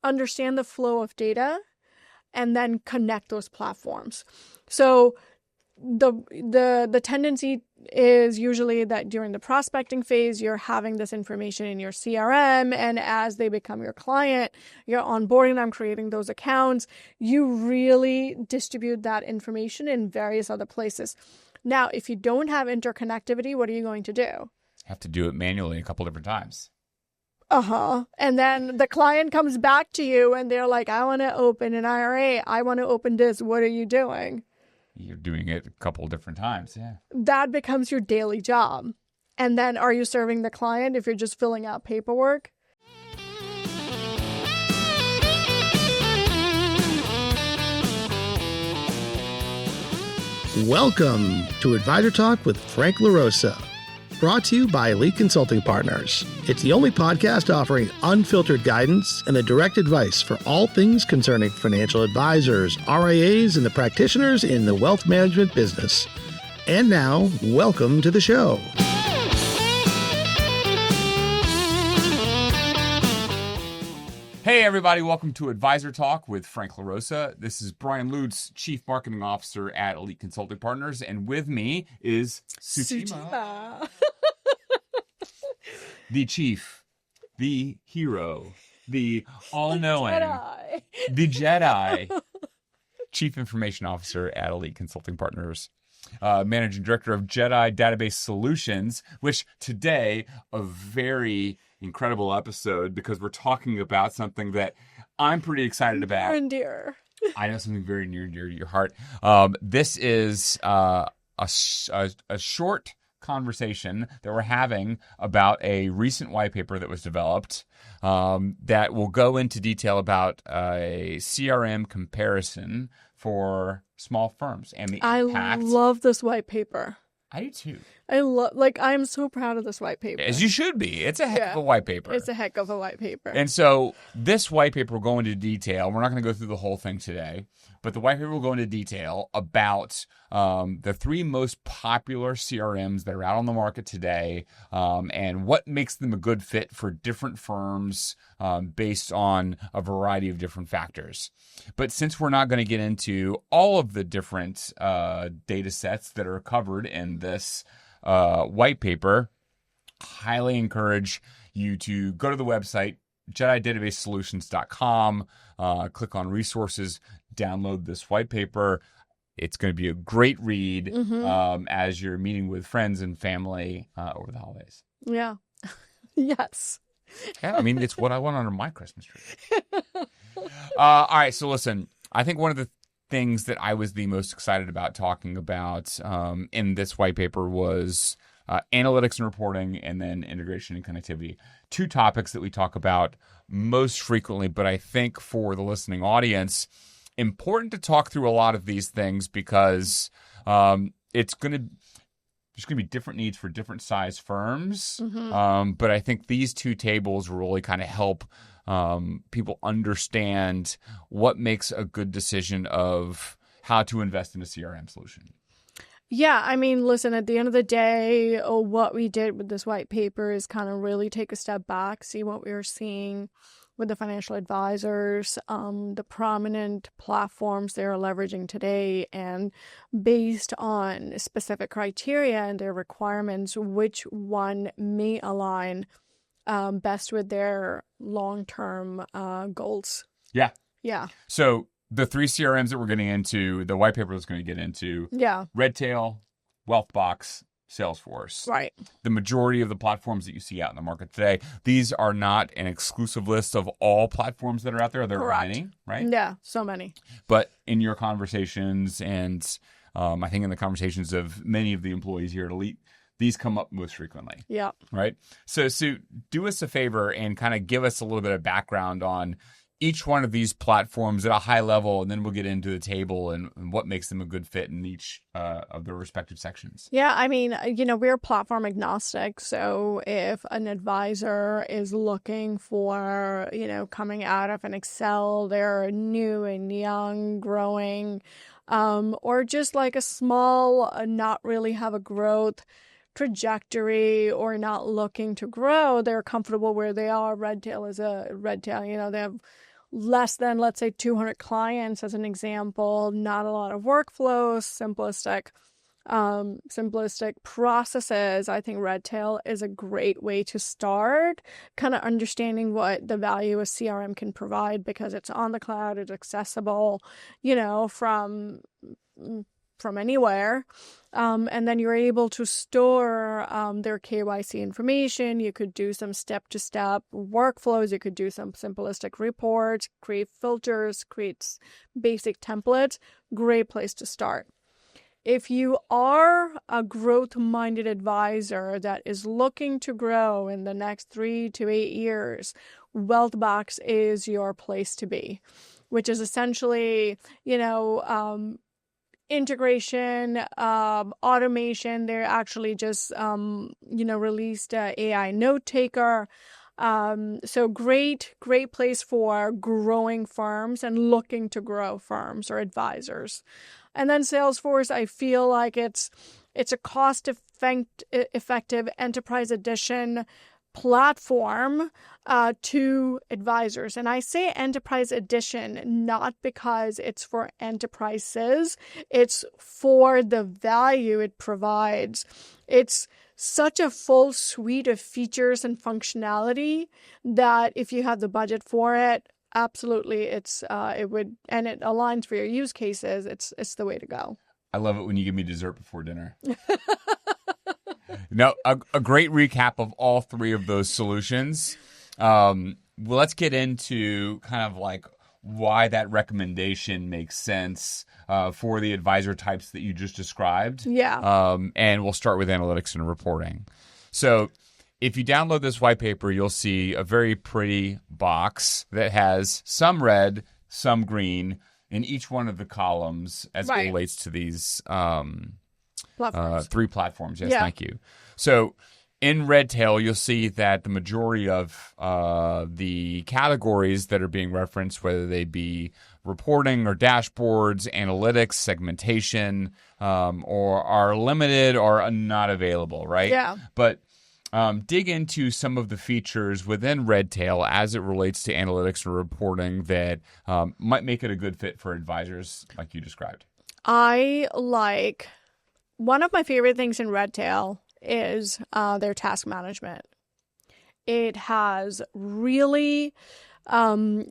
understand the flow of data, and then connect those platforms. So the tendency is usually that during the prospecting phase, you're having this information in your CRM, and as they become your client, you're onboarding them, creating those accounts. You really distribute that information in various other places. Now, if you don't have interconnectivity, what are you going to do? Have to do it manually a couple different times. And then the client comes back to you and they're like, I want to open an IRA. I want to open this. What are you doing? You're doing it a couple different times, yeah. That becomes your daily job. And then are you serving the client if you're just filling out paperwork? Welcome to Advisor Talk with Frank LaRosa, brought to you by Elite Consulting Partners. It's the only podcast offering unfiltered guidance and a direct advice for all things concerning financial advisors, RIAs, and the practitioners in the wealth management business. And now, welcome to the show. Hey everybody, welcome to Advisor Talk with Frank LaRosa. This is Brian Lutz, Chief Marketing Officer at Elite Consulting Partners, and with me is Sue Cheema. The Chief, the hero, the all-knowing, the Jedi, Chief Information Officer at Elite Consulting Partners, Managing Director of JEDI Database Solutions, which today, a very incredible episode because we're talking about something that I'm pretty excited about. Near and dear. I know something very near and dear to your heart. This is a short conversation that we're having about a recent white paper that was developed that will go into detail about a CRM comparison for small firms and the impact. I love this white paper. I do too. I'm so proud of this white paper. As you should be. It's a heck of a white paper. It's a heck of a white paper. And so this white paper will go into detail. We're not going to go through the whole thing today, but the white paper will go into detail about the three most popular CRMs that are out on the market today and what makes them a good fit for different firms based on a variety of different factors. But since we're not going to get into all of the different data sets that are covered in this white paper, highly encourage you to go to the website, JEDIDatabaseSolutions.com, click on resources, download this white paper. It's going to be a great read as you're meeting with friends and family over the holidays. Yeah. Yes. Yeah, I mean, it's what I want under my Christmas tree. All right, so listen, I think one of the things that I was the most excited about talking about in this white paper was analytics and reporting, and then integration and connectivity. Two topics that we talk about most frequently, but I think for the listening audience, important to talk through a lot of these things because there's going to be different needs for different size firms. But I think these two tables really kind of help people understand what makes a good decision of how to invest in a CRM solution. Yeah, I mean, listen, at the end of the day, what we did with this white paper is kind of really take a step back, see what we were seeing with the financial advisors, the prominent platforms they're leveraging today, and based on specific criteria and their requirements, which one may align best with their long-term goals. Yeah. Yeah. So the three CRMs that we're getting into, the white paper is going to get into Redtail, Wealthbox, Salesforce. Right. The majority of the platforms that you see out in the market today, these are not an exclusive list of all platforms that are out there. There are many, right? Yeah, so many. But in your conversations and I think in the conversations of many of the employees here at Elite, these come up most frequently. Yeah. Right? So, Sue, do us a favor and kind of give us a little bit of background on each one of these platforms at a high level, and then we'll get into the table and what makes them a good fit in each of their respective sections. Yeah, I mean, we're platform agnostic. So if an advisor is looking for, coming out of an Excel, they're new and young, growing, or just like a small, not really have a growth trajectory or not looking to grow, they're comfortable where they are. Redtail is a Redtail, they have less than, let's say, 200 clients as an example, not a lot of workflows, simplistic processes, I think Redtail is a great way to start kind of understanding what the value a CRM can provide, because it's on the cloud, it's accessible, from anywhere. And then you're able to store their KYC information. You could do some step-to-step workflows. You could do some simplistic reports, create filters, create basic templates. Great place to start. If you are a growth-minded advisor that is looking to grow in the next 3 to 8 years, Wealthbox is your place to be, which is essentially, integration, automation. They're actually just, released a AI note taker. So great place for growing firms and looking to grow firms or advisors. And then Salesforce, I feel like it's a cost-effective enterprise edition platform to advisors. And I say enterprise edition not because it's for enterprises, it's for the value it provides. It's such a full suite of features and functionality that if you have the budget for it, absolutely, it aligns for your use cases. It's the way to go. I love it when you give me dessert before dinner. No, a great recap of all three of those solutions. Let's get into kind of like why that recommendation makes sense for the advisor types that you just described. Yeah. And we'll start with analytics and reporting. So if you download this white paper, you'll see a very pretty box that has some red, some green in each one of the columns as it relates to these three platforms. Yes, thank you. So in Redtail, you'll see that the majority of the categories that are being referenced, whether they be reporting or dashboards, analytics, segmentation, or are limited or are not available, right? Yeah. But dig into some of the features within Redtail as it relates to analytics and reporting that might make it a good fit for advisors like you described. One of my favorite things in Redtail is their task management. It has really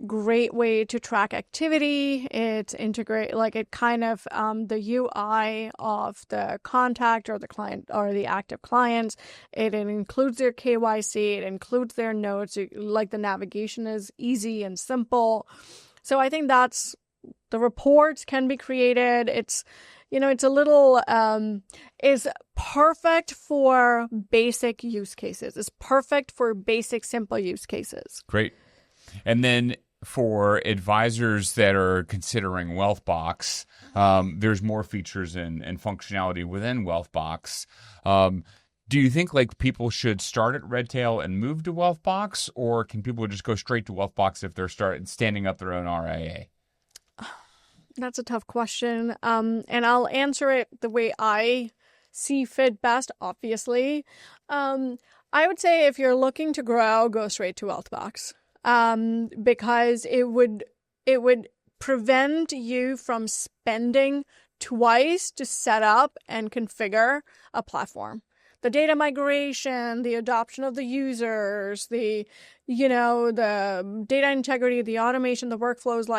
great way to track activity. It's integrate it kind of the UI of the contact or the client or the active clients. It includes their KYC. It includes their notes. The navigation is easy and simple. So I think the reports can be created. It's it's a little is perfect for basic use cases. It's perfect for basic simple use cases. Great. And then for advisors that are considering Wealthbox, there's more features and functionality within Wealthbox. Do you think people should start at Redtail and move to Wealthbox, or can people just go straight to Wealthbox if they're standing up their own RIA? That's a tough question. And I'll answer it the way I see fit best, obviously. I would say if you're looking to grow, go straight to Wealthbox. Because it would prevent you from spending twice to set up and configure a platform. The data migration, the adoption of the users, the data integrity, the automation, the workflows,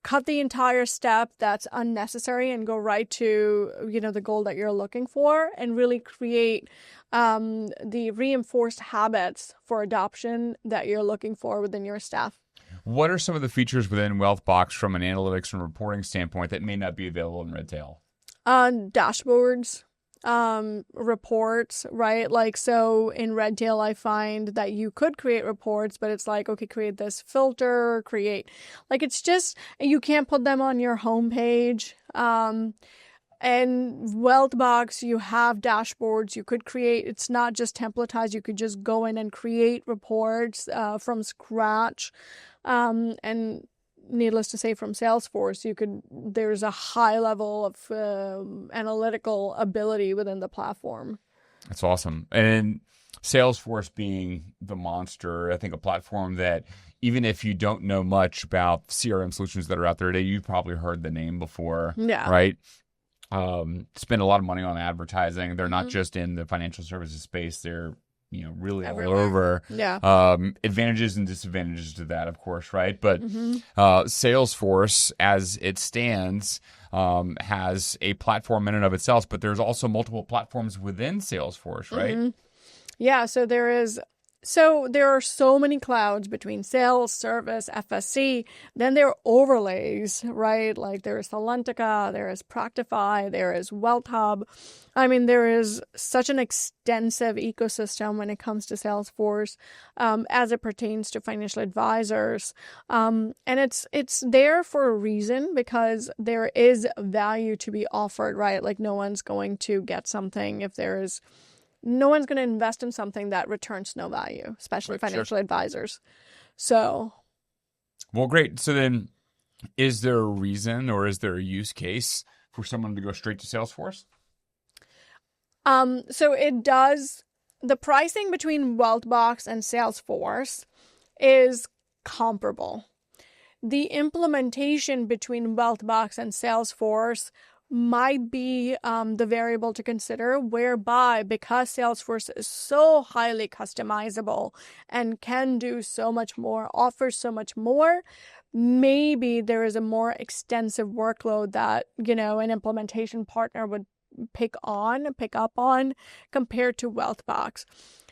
cut the entire step that's unnecessary and go right to the goal that you're looking for, and really create the reinforced habits for adoption that you're looking for within your staff. What are some of the features within Wealthbox from an analytics and reporting standpoint that may not be available in Redtail? Dashboards, reports, right? So in Redtail, I find that you could create reports, but it's okay, create this filter, it's just, you can't put them on your homepage. And Wealthbox, you have dashboards you could create. It's not just templatized. You could just go in and create reports from scratch. And needless to say, from Salesforce, there's a high level of analytical ability within the platform. That's awesome. And Salesforce being the monster, I think a platform that even if you don't know much about CRM solutions that are out there today, you've probably heard the name before, right? Spend a lot of money on advertising. They're not just in the financial services space. They're really everywhere. All over. Yeah. Advantages and disadvantages to that, of course, right? But Salesforce, as it stands, has a platform in and of itself, but there's also multiple platforms within Salesforce, right? Yeah, so there are so many clouds between sales, service, FSC. Then there are overlays, right? Like there is Talentica, there is Practify, there is Wealth Hub. I mean, there is such an extensive ecosystem when it comes to Salesforce as it pertains to financial advisors. And it's there for a reason, because there is value to be offered, right? Like no one's going to get something if there is... No one's going to invest in something that returns no value, especially financial advisors. So. Well, great. So then is there a reason or is there a use case for someone to go straight to Salesforce? So it does. The pricing between Wealthbox and Salesforce is comparable. The implementation between Wealthbox and Salesforce might be the variable to consider, whereby because Salesforce is so highly customizable and can do so much more, offers so much more, maybe there is a more extensive workload that, an implementation partner would pick up on compared to Wealthbox.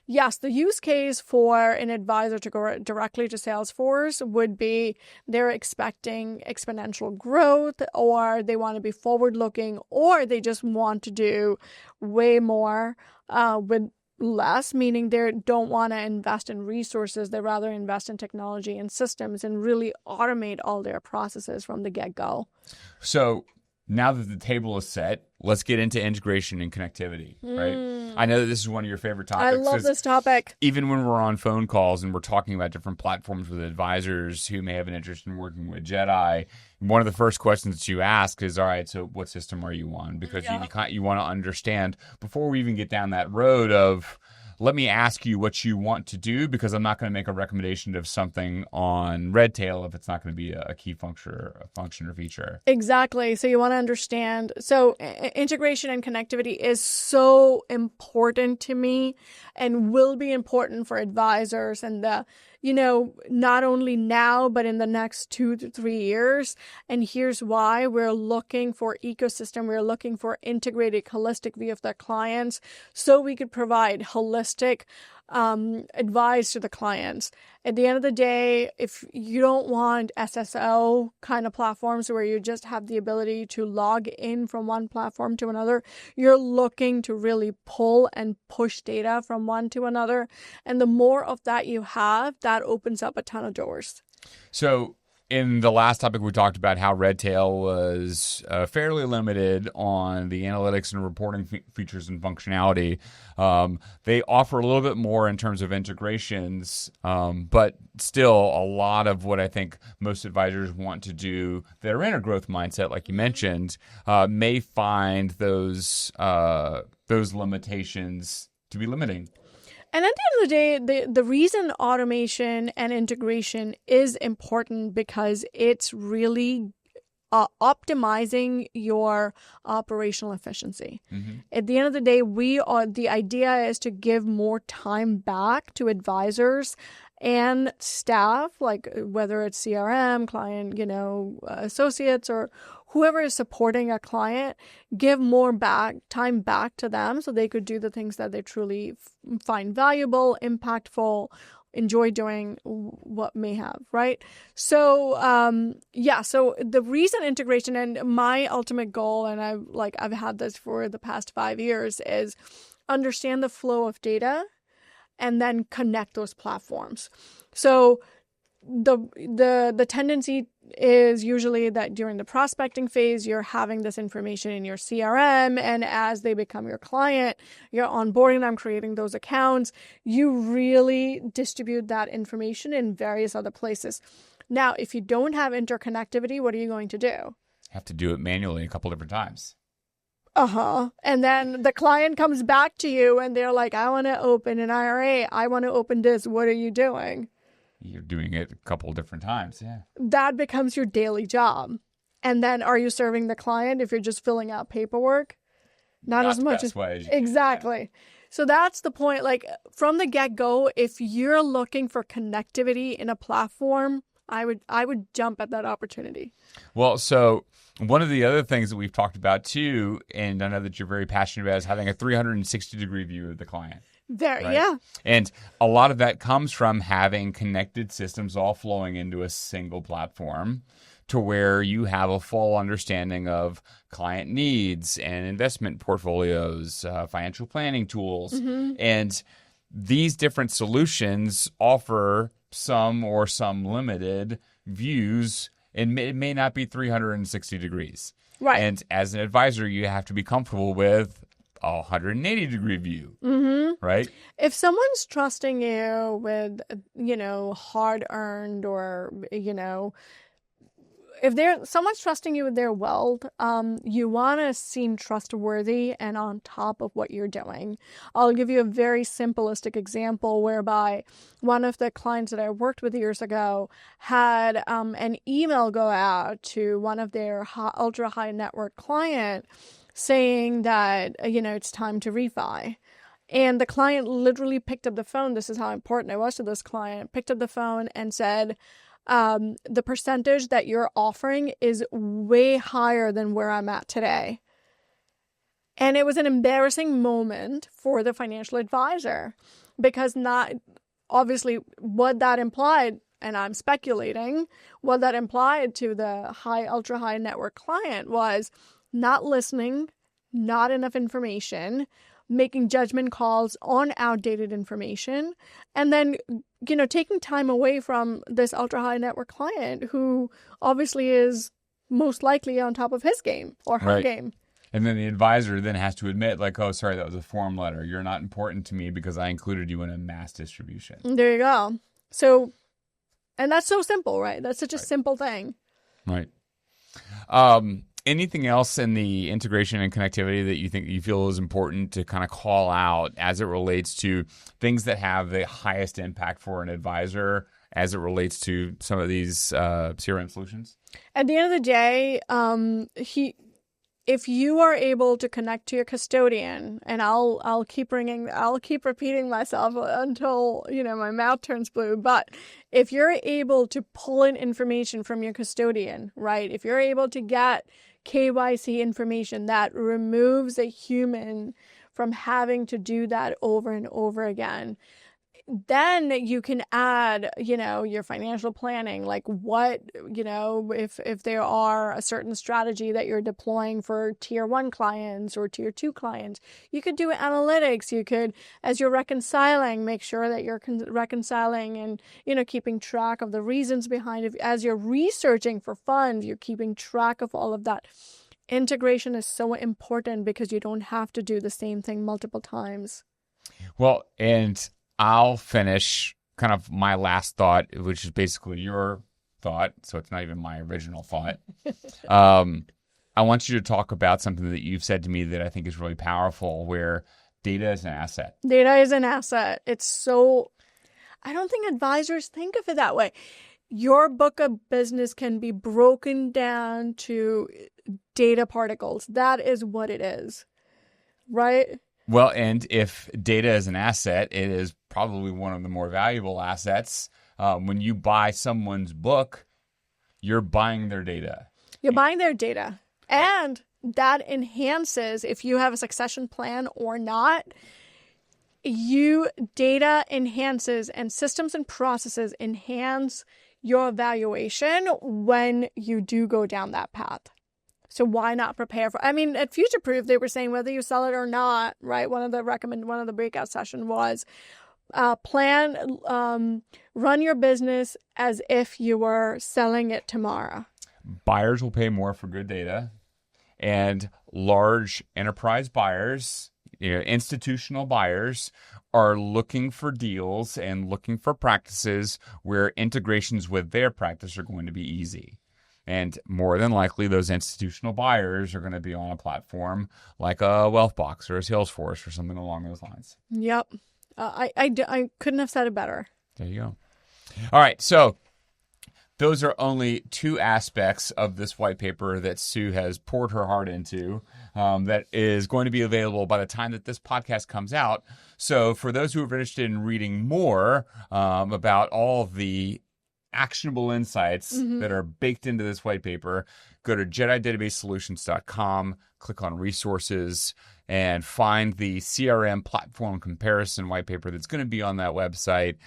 Yes, the use case for an advisor to go directly to Salesforce would be they're expecting exponential growth, or they want to be forward-looking, or they just want to do way more with less, meaning they don't want to invest in resources. They rather invest in technology and systems and really automate all their processes from the get-go. So now that the table is set, let's get into integration and connectivity, right? I know that this is one of your favorite topics. I love this topic. Even when we're on phone calls and we're talking about different platforms with advisors who may have an interest in working with JEDI, one of the first questions that you ask is, all right, so what system are you on? Because you want to understand before we even get down that road of, let me ask you what you want to do, because I'm not going to make a recommendation of something on Redtail if it's not going to be a key function or feature. Exactly. So you want to understand. So integration and connectivity is so important to me and will be important for advisors and not only now, but in the next 2 to 3 years. And here's why. We're looking for ecosystem. We're looking for integrated, holistic view of their clients so we could provide holistic advice to the clients. At the end of the day, if you don't want SSO kind of platforms where you just have the ability to log in from one platform to another, you're looking to really pull and push data from one to another. And the more of that you have, that opens up a ton of doors. So in the last topic, we talked about how Redtail was fairly limited on the analytics and reporting features and functionality. They offer a little bit more in terms of integrations, but still a lot of what I think most advisors want to do that are in a growth mindset, like you mentioned, may find those limitations to be limiting. And at the end of the day, the reason automation and integration is important because it's really optimizing your operational efficiency. At the end of the day, the idea is to give more time back to advisors and staff, like whether it's CRM, client, associates, or whoever is supporting a client, give more time back to them so they could do the things that they truly find valuable, impactful, enjoy doing, what may have, right? So, so the reason integration and my ultimate goal, and I've had this for the past 5 years, is understand the flow of data and then connect those platforms. So the tendency is usually that during the prospecting phase, you're having this information in your CRM, and as they become your client, you're onboarding them, creating those accounts. You really distribute that information in various other places. Now, if you don't have interconnectivity, what are you going to do? Have to do it manually a couple different times. And then the client comes back to you and they're like, I want to open an IRA. I want to open this. What are you doing? You're doing it a couple of different times. Yeah. That becomes your daily job. And then are you serving the client if you're just filling out paperwork? Not as much as exactly. So that's the point. Like from the get-go, if you're looking for connectivity in a platform, I would jump at that opportunity. Well, so one of the other things that we've talked about too, and I know that you're very passionate about, is having a 360-degree view of the client. Right? Yeah. And a lot of that comes from having connected systems all flowing into a single platform to where you have a full understanding of client needs and investment portfolios, financial planning tools. And these different solutions offer some limited views, and it may not be 360 degrees. Right. And as an advisor, you have to be comfortable with a 180-degree view, right? If someone's trusting you with, hard-earned or, if someone's trusting you with their wealth, you want to seem trustworthy and on top of what you're doing. I'll give you a very simplistic example whereby one of the clients that I worked with years ago had an email go out to one of their ultra high net worth client saying that, it's time to refi. And the client literally picked up the phone. This is how important I was to this client. Picked up the phone and said, the percentage that you're offering is way higher than where I'm at today. And it was an embarrassing moment for the financial advisor because not obviously what that implied, and I'm speculating, what that implied to the ultra high network client was not listening, not enough information, making judgment calls on outdated information, and then, taking time away from this ultra high network client who obviously is most likely on top of his game or her game. And then the advisor then has to admit, like, oh, sorry, that was a form letter. You're not important to me because I included you in a mass distribution. There you go. So, and that's so simple, right? That's such a simple thing. Right. Anything else in the integration and connectivity that you feel is important to kind of call out as it relates to things that have the highest impact for an advisor as it relates to some of these CRM solutions? At the end of the day, if you are able to connect to your custodian, and I'll keep repeating myself until my mouth turns blue, but if you're able to pull in information from your custodian, right? If you're able to get KYC information that removes a human from having to do that over and over again, then you can add, your financial planning, like what, if there are a certain strategy that you're deploying for tier 1 clients or tier 2 clients, you could do analytics. You could, as you're reconciling, make sure that you're reconciling and, keeping track of the reasons behind it. As you're researching for funds, you're keeping track of all of that. Integration is so important because you don't have to do the same thing multiple times. Well, and I'll finish kind of my last thought, which is basically your thought, so it's not even my original thought. I want you to talk about something that you've said to me that I think is really powerful, where data is an asset. Data is an asset. I don't think advisors think of it that way. Your book of business can be broken down to data particles. That is what it is, right? Well, and if data is an asset, it is probably one of the more valuable assets. When you buy someone's book, you're buying their data. You're buying their data. And that enhances, if you have a succession plan or not, data enhances and systems and processes enhance your valuation when you do go down that path. So why not prepare for? At Future Proof, they were saying whether you sell it or not, right? One of the breakout session was run your business as if you were selling it tomorrow. Buyers will pay more for good data, and large enterprise buyers, institutional buyers, are looking for deals and looking for practices where integrations with their practice are going to be easy. And more than likely, those institutional buyers are going to be on a platform like a Wealthbox or a Salesforce or something along those lines. Yep. I couldn't have said it better. There you go. All right. So those are only two aspects of this white paper that Sue has poured her heart into that is going to be available by the time that this podcast comes out. So for those who are interested in reading more about all of the actionable insights that are baked into this white paper, go to JEDI click on resources, and find the CRM Platform Comparison white paper that's going to be on that website.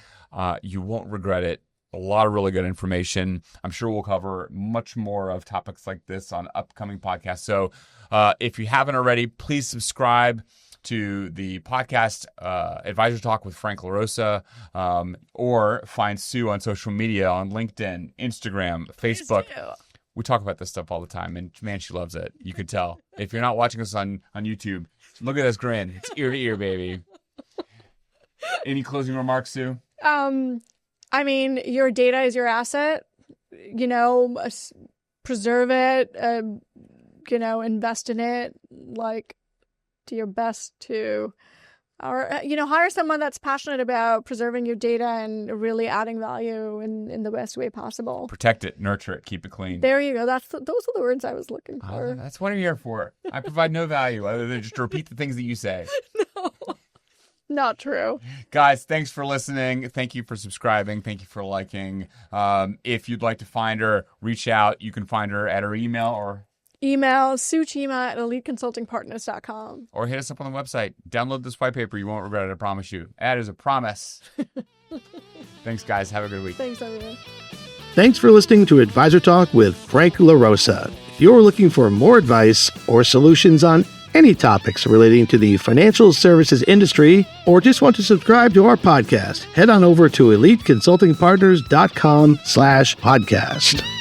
You won't regret it. A lot of really good information. I'm sure we'll cover much more of topics like this on upcoming podcasts. So if you haven't already, please subscribe to the podcast Advisor Talk with Frank LaRosa, or find Sue on social media on LinkedIn, Instagram, Facebook. We talk about this stuff all the time, and man, she loves it. You could tell. If you're not watching us on YouTube, look at this grin. It's ear to ear, baby. Any closing remarks, Sue? I mean, your data is your asset. Preserve it. Invest in it. Do your best to, hire someone that's passionate about preserving your data and really adding value in the best way possible. Protect it, nurture it, keep it clean. There you go. Those are the words I was looking for. That's what I'm here for. I provide no value other than just to repeat the things that you say. No, not true. Guys, thanks for listening. Thank you for subscribing. Thank you for liking. If you'd like to find her, reach out. You can find her at her email or Sue Cheema at eliteconsultingpartners.com. Or hit us up on the website. Download this white paper. You won't regret it, I promise you. That is a promise. Thanks, guys. Have a good week. Thanks, everyone. Thanks for listening to Advisor Talk with Frank LaRosa. If you're looking for more advice or solutions on any topics relating to the financial services industry, or just want to subscribe to our podcast, head on over to eliteconsultingpartners.com/podcast.